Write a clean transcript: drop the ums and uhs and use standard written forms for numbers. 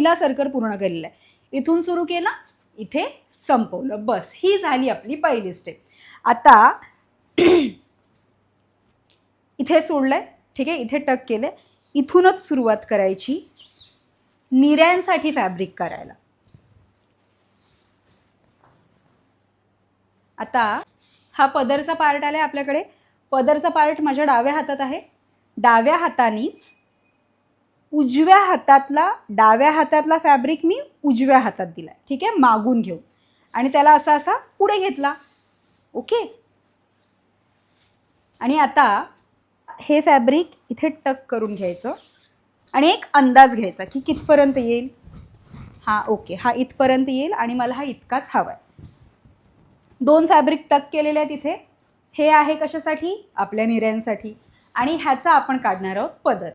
पहिला सर्कल पूर्ण केलेला आहे. इथून सुरू केला, इथे संपवलं. बस ही झाली आपली पहिली स्टेप. आता इथे सोडलंय, ठीक आहे, इथे टक केलंय. इथूनच सुरुवात करायची निऱ्यांसाठी फॅब्रिक करायला. आता हा पदरचा पार्ट आलाय आपल्याकडे. पदरचा पार्ट माझ्या डाव्या हातात आहे. डाव्या हातानीच डाव्या हातातला फॅब्रिक मी उजव्या हातात दिलाय, ठीक आहे, मागून घेऊन, आणि त्याला असा असा पुढे घेतला. ओके. आणि आता हे फॅब्रिक इथे टक करून घ्यायचं आणि एक अंदाज घ्यायचा की कितपर्यंत येईल. हा ओके, हा इथपर्यंत येईल आणि मला हा इतकाच हवाय. 2 फॅब्रिक टक केलेले आहेत इथे. हे आहे कशासाठी? आपल्या निऱ्यांसाठी. आणि ह्याचा आपण काढणार आहोत पदर.